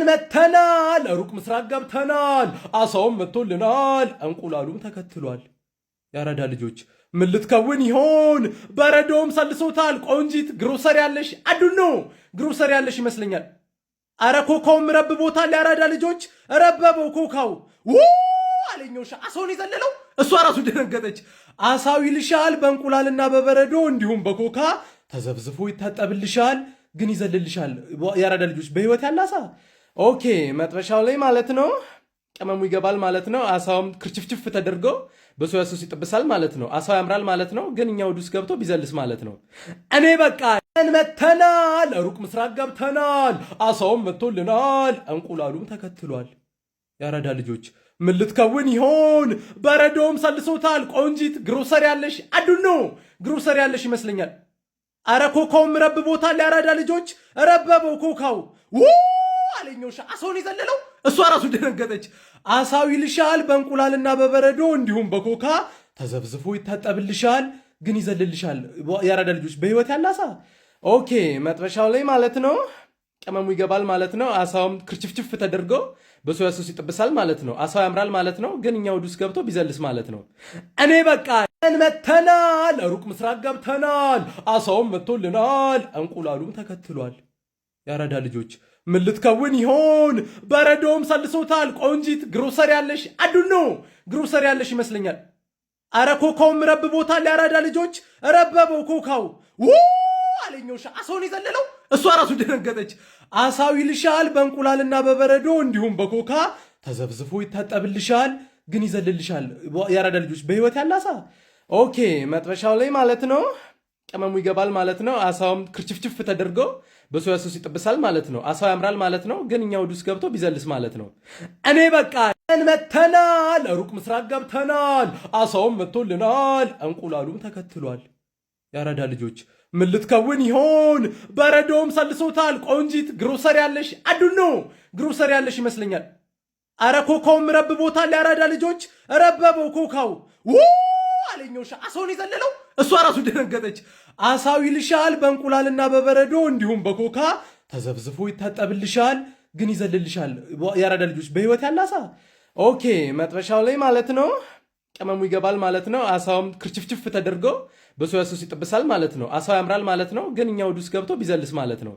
መተናል ሩቅ ምስራቅ ገብተናል አሳውም መጥቶልናል እንቁላሉም ተከትሏል። ያረዳ ልጆች ምን ልትከውን ይሆን? በረዶም ሰልሶታል። ቆንጂት ግሮሰሪ ያለሽ አዱኖ ግሮሰሪ ያለሽ ይመስለኛል። አረ ኮካውም ረብቦታል። ያረዳ ልጆች ረበበው ኮካው አለኞሽ አሳውን የዘለለው እሷ ራሱ ደነገጠች። አሳው ይልሻል በእንቁላልና በበረዶ እንዲሁም በኮካ ተዘብዝፎ ይታጠብልሻል ግን ይዘልልሻል። ያረዳ ልጆች በህይወት ያለ አሳ ኦኬ መጥበሻው ላይ ማለት ነው ቅመሙ ይገባል ማለት ነው። አሳውም ክርችፍችፍ ተደርጎ በሶያ ሶስ ይጥብሳል ማለት ነው። አሳው ያምራል ማለት ነው። ግን እኛ ወዱስ ገብቶ ቢዘልስ ማለት ነው። እኔ በቃ መተናል ሩቅ ምስራቅ ገብተናል አሳውም መጥቶልናል እንቁላሉም ተከትሏል። ያረዳ ልጆች ምን ልትከውን ይሆን? በረዶም ሰልሶታል። ቆንጂት ግሮሰሪ ያለሽ አዱኖ ግሮሰሪ ያለሽ ይመስለኛል። አረ ኮካውም ረብቦታል። ያረዳ ልጆች ረበበው ኮካው አለኞሽ አሳውን የዘለለው እሷ ራሱ ደነገጠች። አሳው ይልሻል በእንቁላልና በበረዶ እንዲሁም በኮካ ተዘብዝፎ ይታጠብልሻል ግን ይዘልልሻል። ያረዳ ልጆች በህይወት ያለ አሳ ኦኬ መጥበሻው ላይ ማለት ነው ቅመሙ ይገባል ማለት ነው። አሳውም ክርችፍችፍ ተደርጎ በሶያ ሶስ ይጥብሳል ማለት ነው። አሳው ያምራል ማለት ነው። ግን እኛ ወዱስ ገብቶ ቢዘልስ ማለት ነው። እኔ በቃ መተናል ሩቅ ምስራቅ ገብተናል አሳውም መጥቶልናል እንቁላሉም ተከትሏል። ያረዳ ልጆች ምን ልትከውን ይሆን? በረዶም ሰልሶታል። ቆንጂት ግሮሰሪ ያለሽ አዱኖ ግሮሰሪ ያለሽ ይመስለኛል። አረ ኮካውም ረብቦታል። ያረዳ ልጆች ረበበው ኮካው አለኞሽ አሳውን የዘለለው እሷ ራሱ ደነገጠች። አሳው ይልሻል በእንቁላልና በበረዶ እንዲሁም በኮካ ተዘብዝፎ ይታጠብልሻል ግን ይዘልልሻል። ያረዳ ልጆች በህይወት ያለ አሳ ኦኬ መጥበሻው ላይ ማለት ነው ቅመሙ ይገባል ማለት ነው። አሳውም ክርችፍችፍ ተደርጎ በሶያ ሶስ ይጥብሳል ማለት ነው። አሳው ያምራል ማለት ነው። ግን እኛ ወዱስ ገብቶ ቢዘልስ ማለት ነው። እኔ በቃ መተናል ሩቅ ምስራቅ ገብተናል አሳውም መጥቶልናል እንቁላሉም ተከትሏል። ያረዳ ልጆች ምን ልትከውን ይሆን? በረዶም ሰልሶታል። ቆንጂት ግሮሰሪ ያለሽ አዱኖ ግሮሰሪ ያለሽ ይመስለኛል። አረ ኮካውም ረብቦታል። ያረዳ ልጆች ረበበው ኮካው አለኞሽ አሳውን የዘለለው እሷ ራሱ ደነገጠች። አሳው ይልሻል በእንቁላልና በበረዶ እንዲሁም በኮካ ተዘብዝፎ ይታጠብልሻል ግን ይዘልልሻል። ያረዳ ልጆች በህይወት ያለ አሳ ኦኬ መጥበሻው ላይ ማለት ነው ቅመሙ ይገባል ማለት ነው። አሳውም ክርችፍችፍ ተደርጎ በሶያ ሶስ ይጥብሳል ማለት ነው። አሳው ያምራል ማለት ነው። ግን እኛ ወዱስ ገብቶ ቢዘልስ ማለት ነው።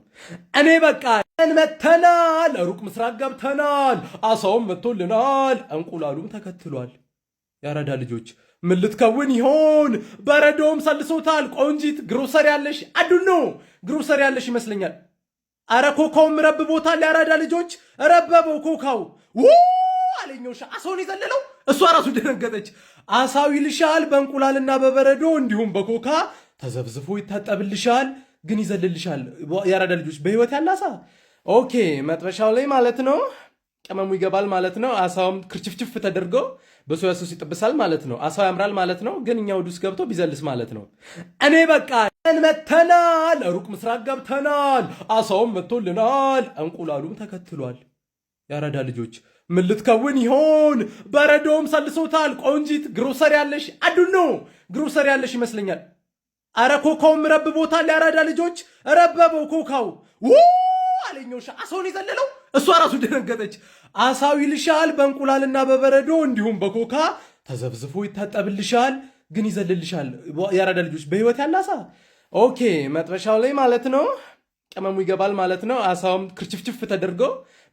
እኔ በቃ መተናል ሩቅ ምስራቅ ገብተናል አሳውም መጥቶልናል እንቁላሉም ተከትሏል። ያረዳ ልጆች ምን ልትከውን ይሆን? በረዶም ሰልሶታል። ቆንጂት ግሮሰሪ ያለሽ አዱኖ ግሮሰሪ ያለሽ ይመስለኛል። አረ ኮካውም ረብቦታል። ያረዳ ልጆች ረበበው ኮካው አለኞሽ አሳውን የዘለለው እሷ ራሱ ደነገጠች። አሳው ይልሻል በእንቁላልና በበረዶ እንዲሁም በኮካ ተዘብዝፎ ይታጠብልሻል ግን ይዘልልሻል። ያረዳ ልጆች በህይወት ያለ አሳ ኦኬ መጥበሻው ላይ ማለት ነው ቅመሙ ይገባል ማለት ነው። አሳውም ክርችፍችፍ ተደርጎ በሶያ ሶስ ይጥብሳል ማለት ነው። አሳው ያምራል ማለት ነው። ግን እኛ ወዱስ ገብቶ ቢዘልስ ማለት ነው። እኔ በቃ መተናል ሩቅ ምስራቅ ገብተናል አሳውም መጥቶልናል እንቁላሉም ተከትሏል። ያረዳ ልጆች ምን ልትከውን ይሆን? በረዶም ሰልሶታል። ቆንጂት ግሮሰሪ ያለሽ አዱኖ ግሮሰሪ ያለሽ ይመስለኛል። አረ ኮካውም ረብቦታል። ያረዳ ልጆች ረበበው ኮካው አለኞሽ አሳውን የዘለለው እሷ ራሱ ደነገጠች። አሳው ይልሻል በእንቁላልና በበረዶ እንዲሁም በኮካ ተዘብዝፎ ይታጠብልሻል ግን ይዘልልሻል። ያረዳ ልጆች በህይወት ያለ አሳ ኦኬ መጥበሻው ላይ ማለት ነው ቅመሙ ይገባል ማለት ነው። አሳውም ክርችፍችፍ ተደርጎ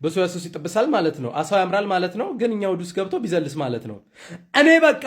በሶያ ሶስ ይጥብሳል ማለት ነው። አሳው ያምራል ማለት ነው። ግን እኛ ወዱስ ገብቶ ቢዘልስ ማለት ነው። እኔ በቃ